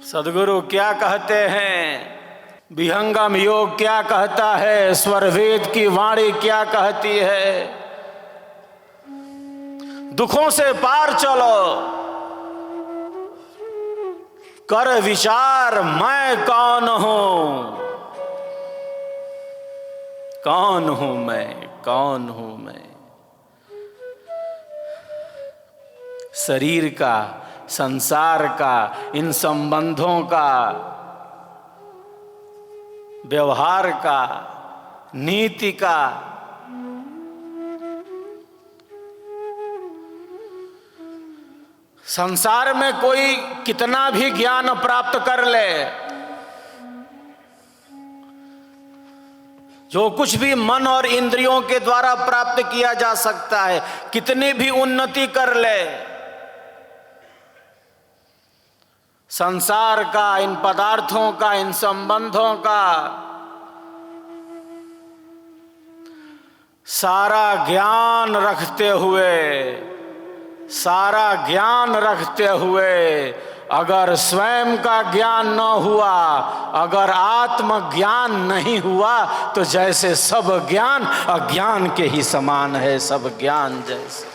सद्गुरु क्या कहते हैं, विहंगम योग क्या कहता है, स्वर वेद की वाणी क्या कहती है। दुखों से पार चलो, कर विचार मैं कौन हूं, कौन हूं मैं, कौन हूं मैं। शरीर का, संसार का, इन संबंधों का, व्यवहार का, नीति का, संसार में कोई कितना भी ज्ञान प्राप्त कर ले, जो कुछ भी मन और इंद्रियों के द्वारा प्राप्त किया जा सकता है, कितनी भी उन्नति कर ले, संसार का, इन पदार्थों का, इन संबंधों का सारा ज्ञान रखते हुए, सारा ज्ञान रखते हुए अगर स्वयं का ज्ञान न हुआ, अगर आत्मज्ञान नहीं हुआ, तो जैसे सब ज्ञान अज्ञान के ही समान है। सब ज्ञान जैसे,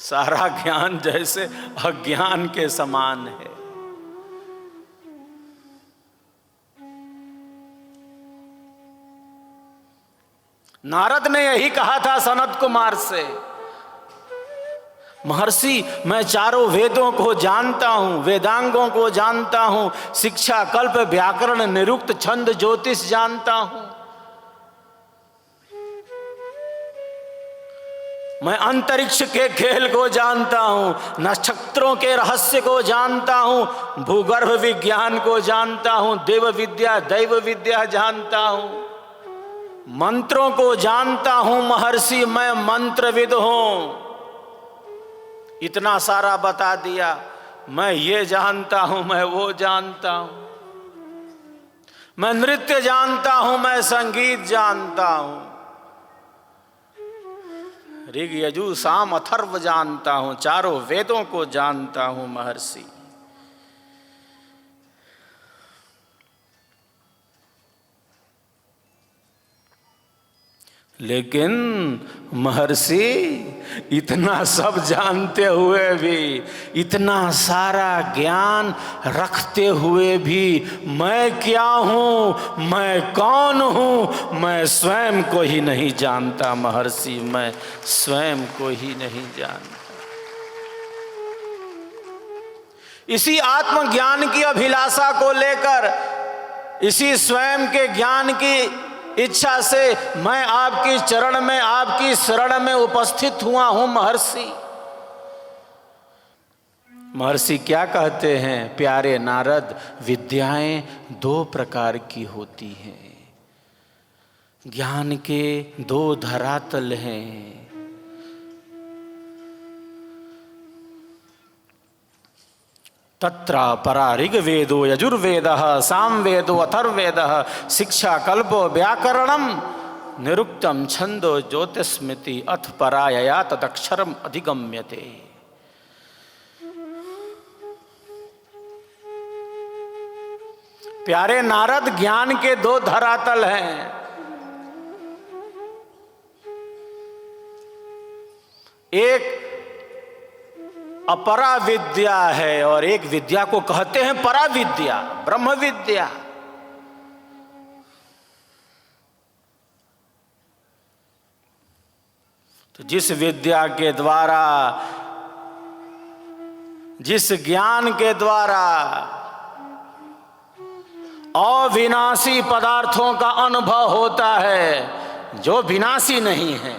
सारा ज्ञान जैसे अज्ञान के समान है। नारद ने यही कहा था सनत कुमार से, महर्षि मैं चारों वेदों को जानता हूं, वेदांगों को जानता हूं, शिक्षा, कल्प, व्याकरण, निरुक्त, छंद, ज्योतिष जानता हूं, मैं अंतरिक्ष के खेल को जानता हूं, नक्षत्रों के रहस्य को जानता हूं, भूगर्भ विज्ञान को जानता हूं, देव विद्या, दैव विद्या जानता हूं, मंत्रों को जानता हूं, महर्षि मैं मंत्रविद हूं। इतना सारा बता दिया, मैं ये जानता हूं, मैं वो जानता हूं, मैं नृत्य जानता हूं, मैं संगीत जानता हूं, ऋग यजु साम अथर्व जानता हूं, चारों वेदों को जानता हूं महर्षि। लेकिन महर्षि इतना सब जानते हुए भी, इतना सारा ज्ञान रखते हुए भी मैं क्या हूं, मैं कौन हूं, मैं स्वयं को ही नहीं जानता महर्षि, मैं स्वयं को ही नहीं जानता। इसी आत्मज्ञान की अभिलाषा को लेकर, इसी स्वयं के ज्ञान की इच्छा से मैं आपकी चरण में, आपकी शरण में उपस्थित हुआ हूं महर्षि। महर्षि क्या कहते हैं प्यारे नारद, विद्याएं दो प्रकार की होती हैं, ज्ञान के दो धरातल हैं। तत्र परा ऋग्वेदो यजुर्वेदः सामवेदो अथर्ववेदः शिक्षा कल्पो व्याकरणम निरुक्तम छंदो ज्योतिस्मृति अथ परायया तदक्षरम अधिगम्यते। प्यारे नारद, ज्ञान के दो धरातल हैं। एक अपरा विद्या है और एक विद्या को कहते हैं परा विद्या, ब्रह्म विद्या। तो जिस विद्या के द्वारा, जिस ज्ञान के द्वारा अविनाशी पदार्थों का अनुभव होता है, जो विनाशी नहीं है,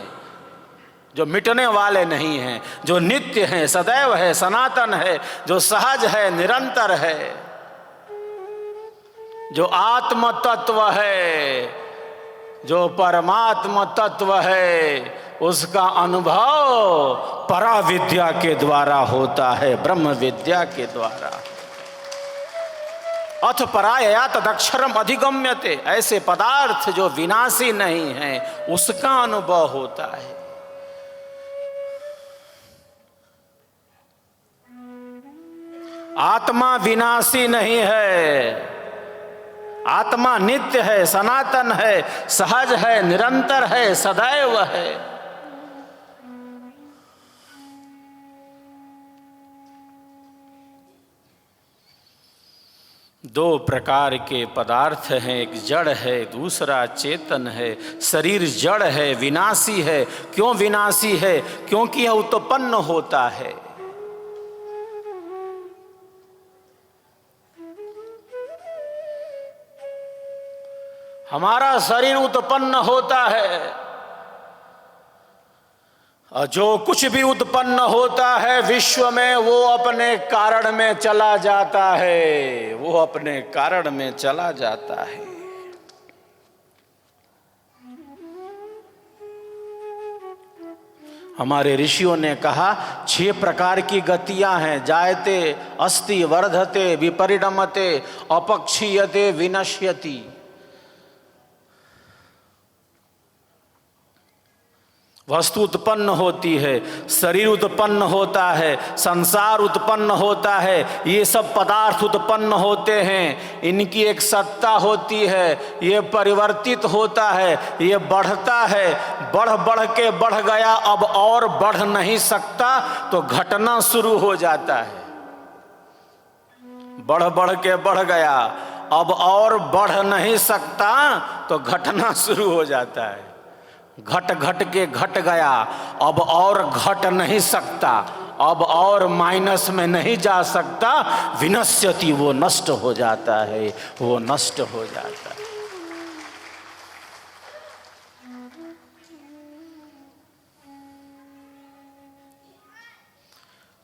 जो मिटने वाले नहीं हैं, जो नित्य हैं, सदैव है, सनातन है, जो सहज है, निरंतर है, जो आत्म तत्व है, जो परमात्म तत्व है, उसका अनुभव परा विद्या के द्वारा होता है, ब्रह्म विद्या के द्वारा। अथ परायया तदक्षरम अधिगम्यते, ऐसे पदार्थ जो विनाशी नहीं है उसका अनुभव होता है। आत्मा विनाशी नहीं है, आत्मा नित्य है, सनातन है, सहज है, निरंतर है, सदैव है। दो प्रकार के पदार्थ हैं, एक जड़ है, दूसरा चेतन है। शरीर जड़ है, विनाशी है। क्यों विनाशी है? क्योंकि यह उत्पन्न होता है। हमारा शरीर उत्पन्न होता है, और जो कुछ भी उत्पन्न होता है विश्व में वो अपने कारण में चला जाता है, वो अपने कारण में चला जाता है। हमारे ऋषियों ने कहा 6 प्रकार की गतियां हैं। जायते, अस्ति, वर्धते, विपरिणमते, अपक्षीयते, विनश्यति। वस्तु उत्पन्न होती है, शरीर उत्पन्न होता है, संसार उत्पन्न होता है, ये सब पदार्थ उत्पन्न होते हैं। इनकी एक सत्ता होती है, ये परिवर्तित होता है, ये बढ़ता है। बढ़ बढ़ के बढ़ गया, अब और बढ़ नहीं सकता तो घटना शुरू हो जाता है। बढ़ बढ़ के बढ़ गया, अब और बढ़ नहीं सकता तो घटना शुरू हो जाता है। घट घट के घट गया, अब और घट नहीं सकता, अब और माइनस में नहीं जा सकता। विनश्यति, वो नष्ट हो जाता है, वो नष्ट हो जाता है।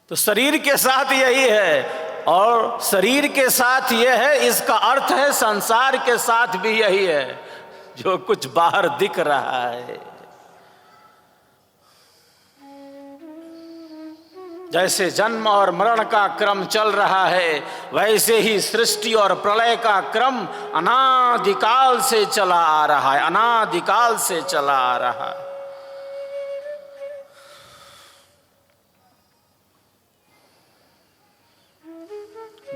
तो शरीर के साथ यही है, और शरीर के साथ यह है, इसका अर्थ है संसार के साथ भी यही है। जो कुछ बाहर दिख रहा है, जैसे जन्म और मरण का क्रम चल रहा है, वैसे ही सृष्टि और प्रलय का क्रम अनादिकाल से चला आ रहा है, अनादिकाल से चला आ रहा है।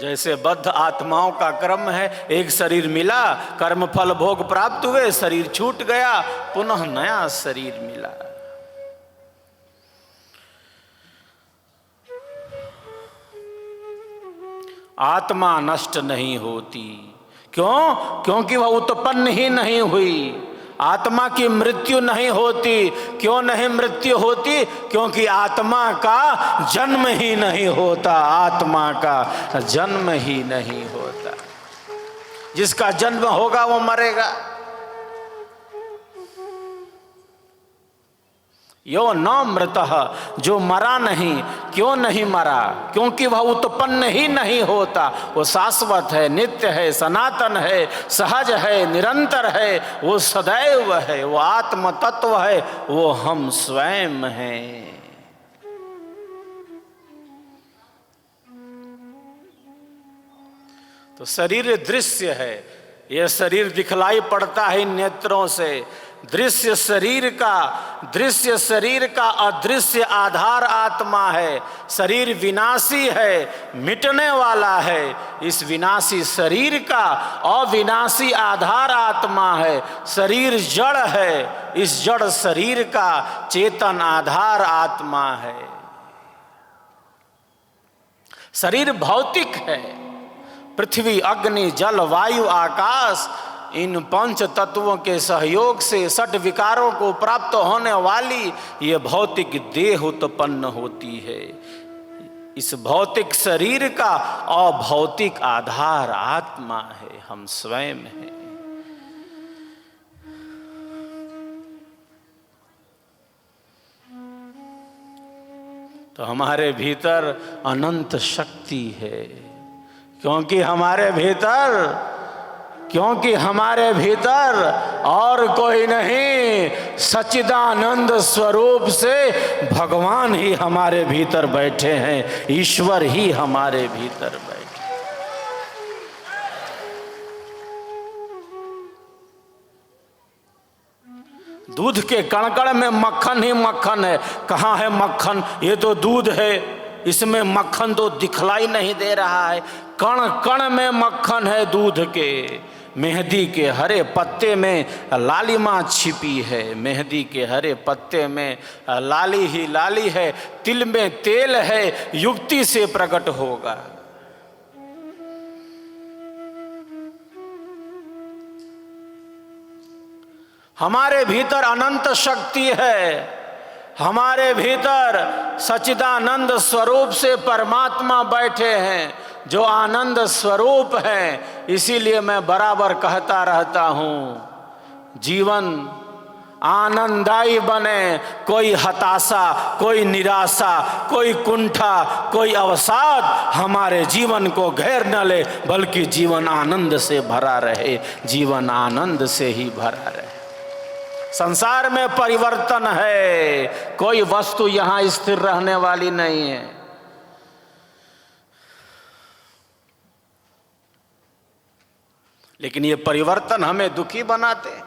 जैसे बद्ध आत्माओं का क्रम है, एक शरीर मिला, कर्म फल भोग प्राप्त हुए, शरीर छूट गया, पुनः नया शरीर मिला। आत्मा नष्ट नहीं होती। क्यों? क्योंकि वह उत्पन्न ही नहीं हुई। आत्मा की मृत्यु नहीं होती। क्यों नहीं मृत्यु होती? क्योंकि आत्मा का जन्म ही नहीं होता। आत्मा का जन्म ही नहीं होता। जिसका जन्म होगा वो मरेगा। यो न मृतः, जो मरा नहीं। क्यों नहीं मरा? क्योंकि वह उत्पन्न ही नहीं होता। वो शाश्वत है, नित्य है, सनातन है, सहज है, निरंतर है, वो सदैव है, वो आत्म तत्व है, वो हम स्वयं हैं। तो शरीर दृश्य है, यह शरीर दिखलाई पड़ता है नेत्रों से। दृश्य शरीर का अदृश्य आधार आत्मा है। शरीर विनाशी है, मिटने वाला है। इस विनाशी शरीर का अविनाशी आधार आत्मा है। शरीर जड़ है, इस जड़ शरीर का चेतन आधार आत्मा है। शरीर भौतिक है। पृथ्वी, अग्नि, जल, वायु, आकाश, इन 5 तत्वों के सहयोग से 6 विकारों को प्राप्त होने वाली ये भौतिक देह उत्पन्न होती है। इस भौतिक शरीर का अभौतिक आधार आत्मा है, हम स्वयं हैं। तो हमारे भीतर अनंत शक्ति है, क्योंकि हमारे भीतर और कोई नहीं, सच्चिदानंद स्वरूप से भगवान ही हमारे भीतर बैठे हैं, ईश्वर ही हमारे भीतर बैठे। दूध के कण-कण में मक्खन ही मक्खन है। कहाँ है मक्खन? ये तो दूध है। इसमें मक्खन तो दिखलाई नहीं दे रहा है, कण कण में मक्खन है दूध के। मेहंदी के हरे पत्ते में लालिमा छिपी है, मेहंदी के हरे पत्ते में लाली ही लाली है, तिल में तेल है, युक्ति से प्रकट होगा। हमारे भीतर अनंत शक्ति है, हमारे भीतर सच्चिदानंद स्वरूप से परमात्मा बैठे हैं जो आनंद स्वरूप है। इसीलिए मैं बराबर कहता रहता हूँ, जीवन आनंददायी बने। कोई हताशा, कोई निराशा, कोई कुंठा, कोई अवसाद हमारे जीवन को घेर न ले, बल्कि जीवन आनंद से भरा रहे, जीवन आनंद से ही भरा रहे। संसार में परिवर्तन है, कोई वस्तु यहां स्थिर रहने वाली नहीं है। लेकिन ये परिवर्तन हमें दुखी बनाते हैं,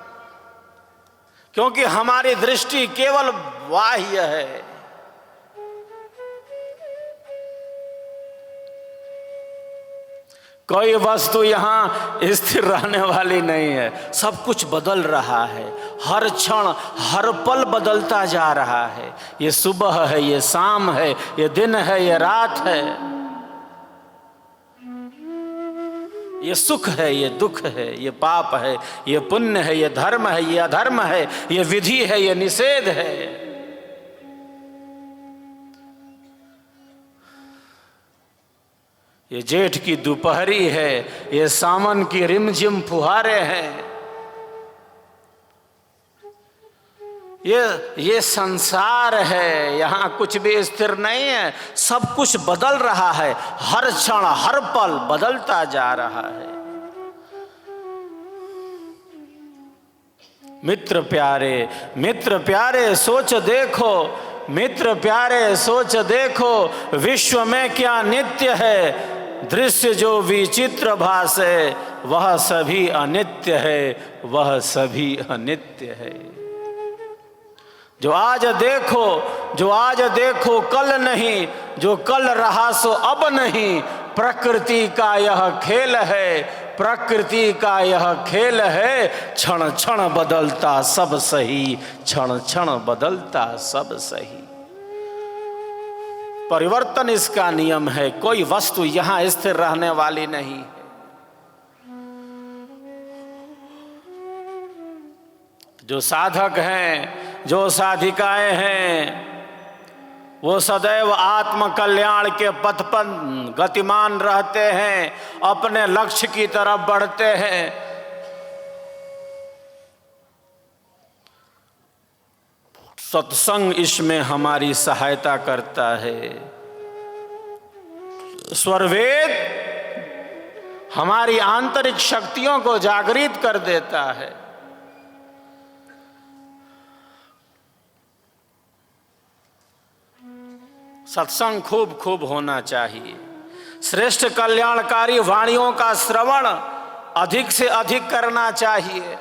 क्योंकि हमारी दृष्टि केवल बाह्य है। कोई वस्तु यहां स्थिर रहने वाली नहीं है, सब कुछ बदल रहा है, हर क्षण हर पल बदलता जा रहा है। ये सुबह है, ये शाम है, ये दिन है, ये रात है, ये सुख है, ये दुख है, ये पाप है, ये पुण्य है, ये धर्म है, ये अधर्म है, ये विधि है, ये निषेध है। ये जेठ की दोपहरी है, ये सावन की रिमझिम फुहारे हैं। ये संसार है, यहाँ कुछ भी स्थिर नहीं है, सब कुछ बदल रहा है, हर क्षण हर पल बदलता जा रहा है। मित्र प्यारे सोच देखो, मित्र प्यारे सोच देखो, विश्व में क्या नित्य है। दृश्य जो विचित्र भासे, वह सभी अनित्य है, वह सभी अनित्य है। जो आज देखो कल नहीं, जो कल रहा सो अब नहीं। प्रकृति का यह खेल है, प्रकृति का यह खेल है। क्षण क्षण बदलता सब सही, क्षण क्षण बदलता सब सही। परिवर्तन इसका नियम है, कोई वस्तु यहां स्थिर रहने वाली नहीं है। जो साधक हैं, जो साधिकाएं हैं, वो सदैव आत्म कल्याण के पथ पर गतिमान रहते हैं, अपने लक्ष्य की तरफ बढ़ते हैं। सत्संग इसमें हमारी सहायता करता है। स्वरवेद हमारी आंतरिक शक्तियों को जागृत कर देता है। सत्संग खूब होना चाहिए। श्रेष्ठ कल्याणकारी वाणियों का श्रवण अधिक से अधिक करना चाहिए।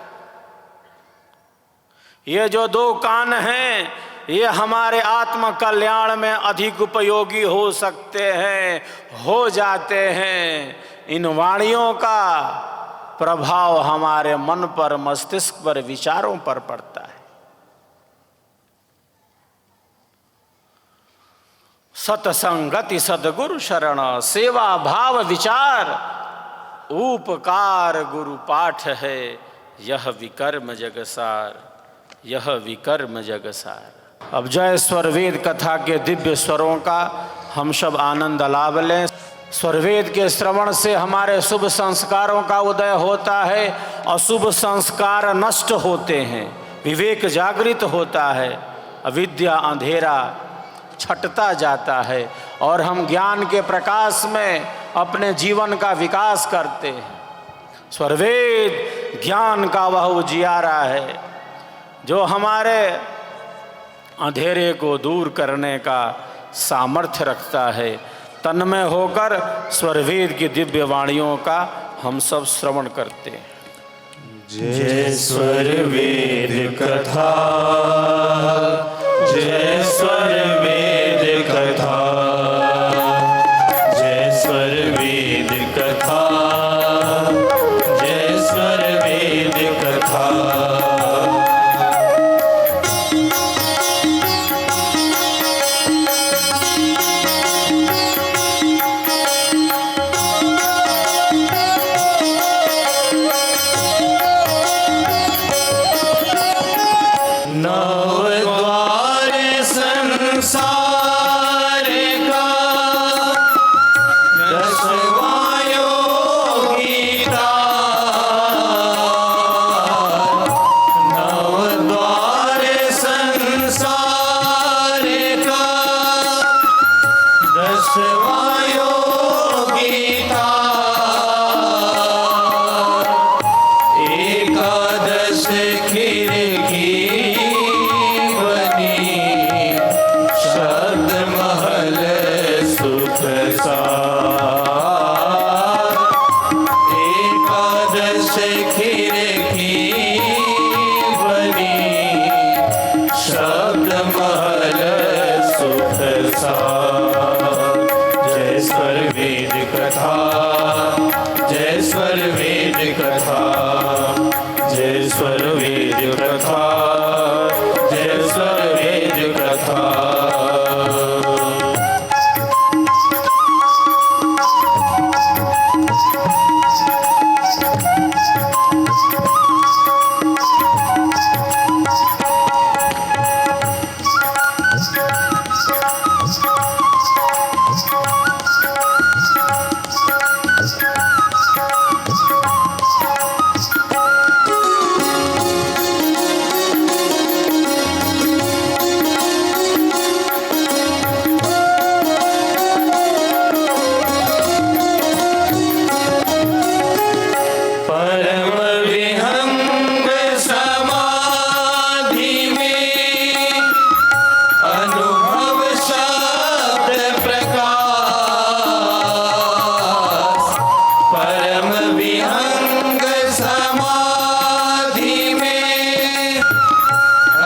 ये जो दो कान हैं, ये हमारे आत्म कल्याण में अधिक उपयोगी हो सकते हैं, हो जाते हैं। इन वाणियों का प्रभाव हमारे मन पर, मस्तिष्क पर, विचारों पर पड़ता है। सत्संगति सद्गुरु शरण, सेवा भाव विचार, उपकार गुरु पाठ है। यह विकर्म जगसार, यह विकर्म जगसार। अब जय स्वरवेद कथा के दिव्य स्वरों का हम सब आनंद लाभ लें। स्वरवेद के श्रवण से हमारे शुभ संस्कारों का उदय होता है, अशुभ संस्कार नष्ट होते हैं, विवेक जागृत होता है, अविद्या अंधेरा छटता जाता है और हम ज्ञान के प्रकाश में अपने जीवन का विकास करते हैं। स्वरवेद ज्ञान का वह उजियारा है जो हमारे अंधेरे को दूर करने का सामर्थ्य रखता है। तन्मय होकर स्वरवेद की दिव्य वाणियों का हम सब श्रवण करते हैं। जय स्वरवेद कथा, जय स्वरवेद कथा। दशवायो गीता एकादश खिड़की बनी शब्द महल सुख सार एकादश खिड़की बनी शब्द महल सुख सार जय स्वर वेद कथा जय स्वर वेद कथा जय स्वर वेद कथा जय स्वर वेद कथा परम विहंग समाधि में अनुभव शब्द प्रकाश परम विहंग समाधि में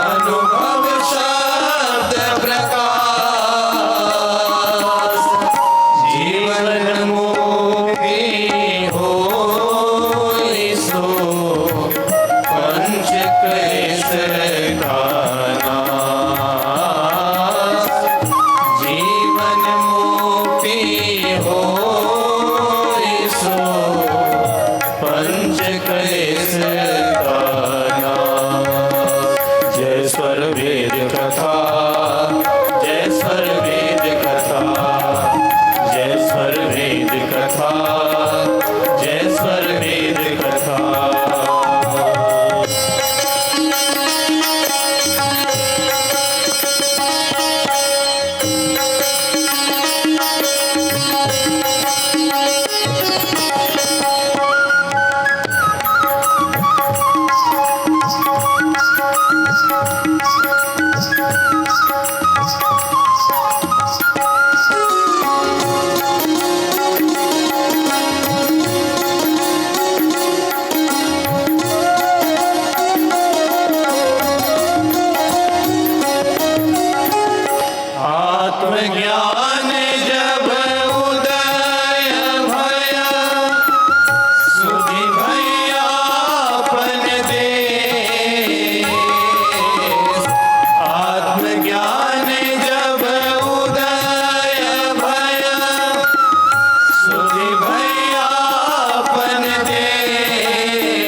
अनुभव शब्द प्रकाश जीवन मुक्ति हो सो पंच क्लेश का नाश जीवन मुक्ति हो सो पंच क्लेश का नाश जय स्वर वेद कथा जय स्वर वेद कथा जय स्वर वेद कथा जय स्वर वेद कथा आत्मज्ञान जब उदय भया सुधि भैयापन देश आत्मज्ञान जब उदय भया सुधि भैयापन देश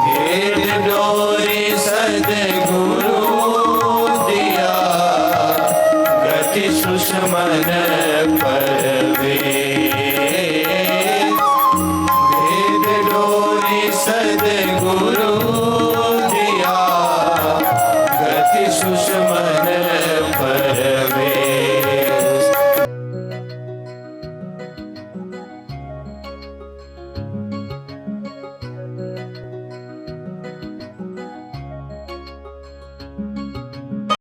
भेद डोरी सदगुरु दिया गति सुषमन